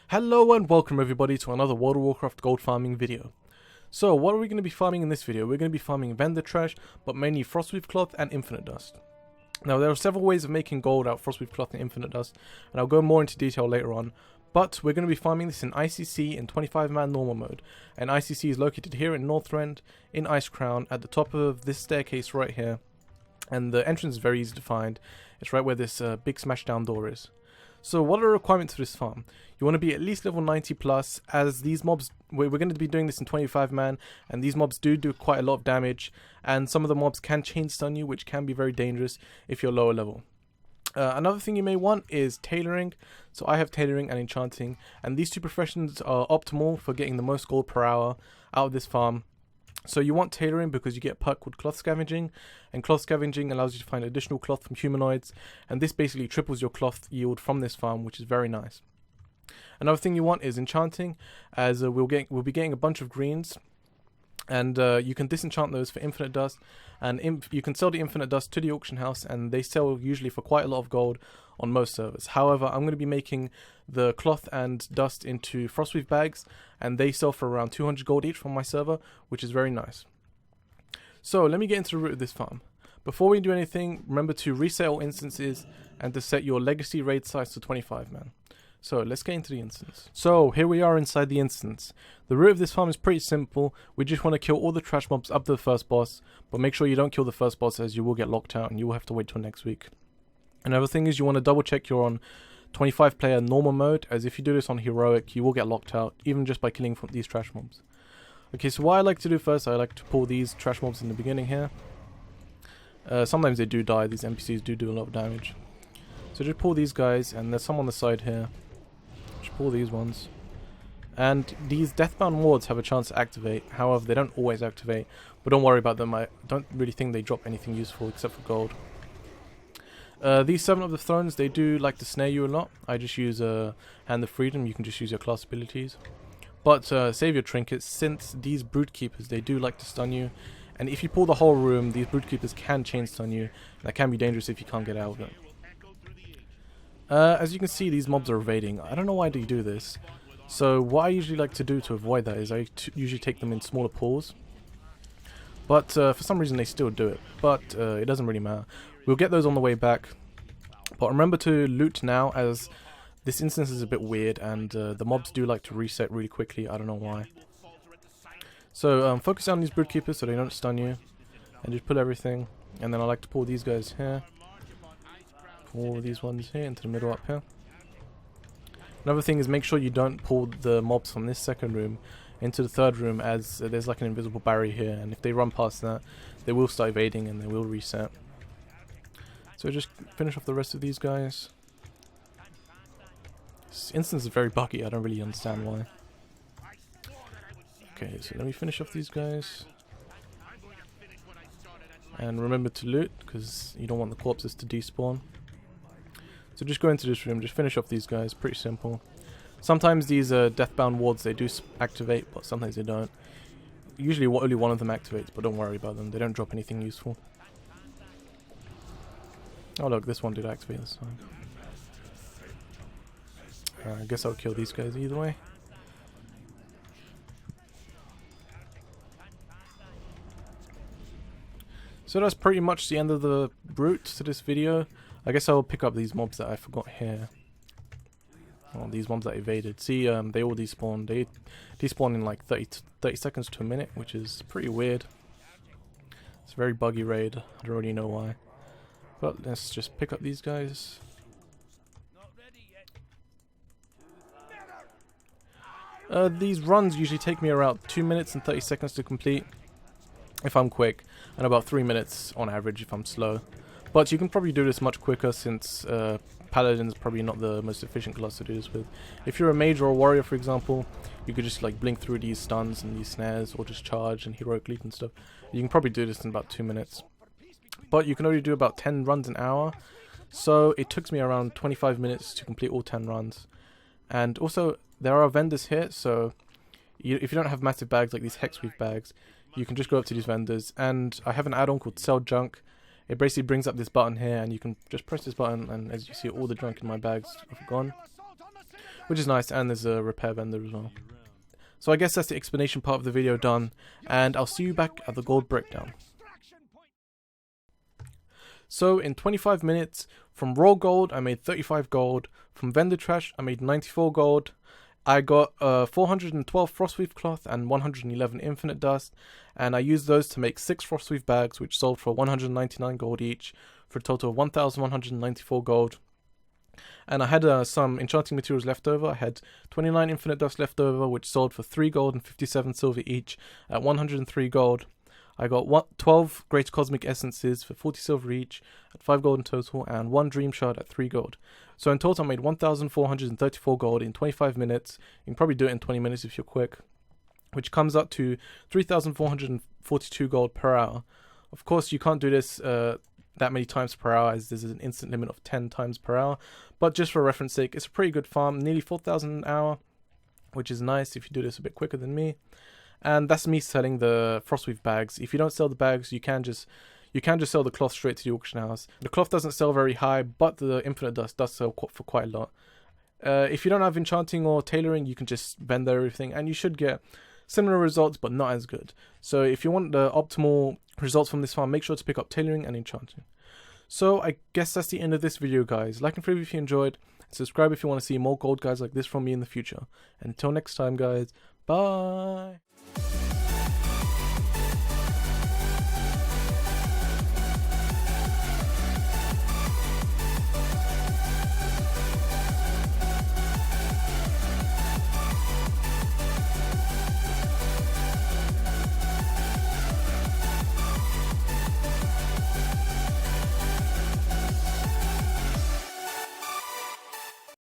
Hello and welcome everybody to another World of Warcraft gold farming video. So what are we going to be farming in this video? We're going to be farming vendor trash, but mainly Frostweave cloth and infinite dust. Now there are several ways of making gold out of Frostweave cloth and infinite dust, and I'll go more into detail later on. But we're going to be farming this in ICC in 25-man normal mode, and ICC is located here in Northrend, in Icecrown, at the top of this staircase right here. And the entrance is very easy to find. It's right where this big smashdown door is. So what are the requirements for this farm? You want to be at least level 90 plus, as these mobs, we're going to be doing this in 25 man, and these mobs do quite a lot of damage, and some of the mobs can chain stun you, which can be very dangerous if you're lower level. Another thing you may want is tailoring. So I have tailoring and enchanting, and these two professions are optimal for getting the most gold per hour out of this farm. So you want tailoring because you get a perk called cloth scavenging, and cloth scavenging allows you to find additional cloth from humanoids, and this basically triples your cloth yield from this farm, which is very nice. Another thing you want is enchanting, as we'll be getting a bunch of greens, and you can disenchant those for infinite dust, and you can sell the infinite dust to the auction house, and they sell usually for quite a lot of gold on most servers. However, I'm going to be making the cloth and dust into Frostweave bags, and they sell for around 200 gold each from my server, which is very nice. So let me get into the root of this farm. Before we do anything, remember to reset all instances and to set your legacy raid size to 25 man. So let's get into the instance. So here we are inside the instance. The route of this farm is pretty simple. We just want to kill all the trash mobs up to the first boss, but make sure you don't kill the first boss, as you will get locked out and you will have to wait till next week. Another thing is you want to double check you're on 25 player normal mode, as if you do this on heroic you will get locked out even just by killing from these trash mobs. Okay, so what I like to do first, I like to pull these trash mobs in the beginning here. Sometimes they do die, these NPCs do a lot of damage. So just pull these guys, and there's some on the side here. Just pull these ones. And these deathbound wards have a chance to activate, however they don't always activate, but don't worry about them. I don't really think they drop anything useful except for gold. These Servant of the Thrones, they do like to snare you a lot. I just use Hand of Freedom. You can just use your class abilities. But save your trinkets, since these Brood Keepers, they do like to stun you. And if you pull the whole room, these Brood Keepers can chain stun you. And that can be dangerous if you can't get out of it. As you can see, these mobs are evading. I don't know why they do this. So what I usually like to do to avoid that is I usually take them in smaller pools. But for some reason they still do it. But it doesn't really matter. We'll get those on the way back. But remember to loot now, as this instance is a bit weird and the mobs do like to reset really quickly. I don't know why. So focus on these Brood Keepers so they don't stun you. And just pull everything. And then I like to pull these guys here. Pull these ones here into the middle up here. Another thing is make sure you don't pull the mobs from this second room into the third room, as there's like an invisible barrier here, and if they run past that they will start evading and they will reset. So just finish off the rest of these guys. This instance is very buggy, I don't really understand why. Okay, so let me finish off these guys. And remember to loot, because you don't want the corpses to despawn. So just go into this room, just finish off these guys, pretty simple. Sometimes these deathbound wards, they do activate, but sometimes they don't. Usually only one of them activates, but don't worry about them, they don't drop anything useful. Oh look, this one did activate this time. I guess I'll kill these guys either way. So that's pretty much the end of the route to this video. I guess I'll pick up these mobs that I forgot here. Oh, these mobs that evaded. See, they all despawn. They despawn in like 30 seconds to a minute, which is pretty weird. It's a very buggy raid. I don't really know why. But let's just pick up these guys. These runs usually take me around 2 minutes and 30 seconds to complete if I'm quick, and about 3 minutes on average if I'm slow. But you can probably do this much quicker, since Paladin's probably not the most efficient class to do this with. If you're a mage or a warrior, for example, you could just like blink through these stuns and these snares, or just charge and heroic lead and stuff. You can probably do this in about 2 minutes. But you can only do about 10 runs an hour, so it took me around 25 minutes to complete all 10 runs. And also, there are vendors here, so if you don't have massive bags like these Hexweave bags, you can just go up to these vendors. And I have an add-on called Sell Junk. It basically brings up this button here, and you can just press this button, and as you see, all the junk in my bags are gone. which is nice, and there's a repair vendor as well. So I guess that's the explanation part of the video done, and I'll see you back at the gold breakdown. So in 25 minutes, from raw gold I made 35 gold, from vendor trash I made 94 gold, I got 412 Frostweave cloth and 111 infinite dust, and I used those to make 6 Frostweave bags which sold for 199 gold each, for a total of 1194 gold. And I had some enchanting materials left over. I had 29 infinite dust left over, which sold for 3 gold and 57 silver each at 103 gold. I got 12 great cosmic essences for 40 silver each at 5 gold in total, and 1 dream shard at 3 gold. So in total I made 1434 gold in 25 minutes. You can probably do it in 20 minutes if you're quick, which comes up to 3442 gold per hour. Of course you can't do this that many times per hour, as there's an instant limit of 10 times per hour, but just for reference sake, it's a pretty good farm, nearly 4,000 an hour, which is nice if you do this a bit quicker than me. And that's me selling the Frostweave bags. If you don't sell the bags, you can just sell the cloth straight to the auction house. The cloth doesn't sell very high, but the infinite dust does sell for quite a lot. If you don't have enchanting or tailoring, you can just vendor everything, and you should get similar results, but not as good. So if you want the optimal results from this farm, make sure to pick up tailoring and enchanting. So I guess that's the end of this video, guys. Like and favorite if you enjoyed, subscribe if you want to see more gold guys like this from me in the future. And until next time, guys, bye.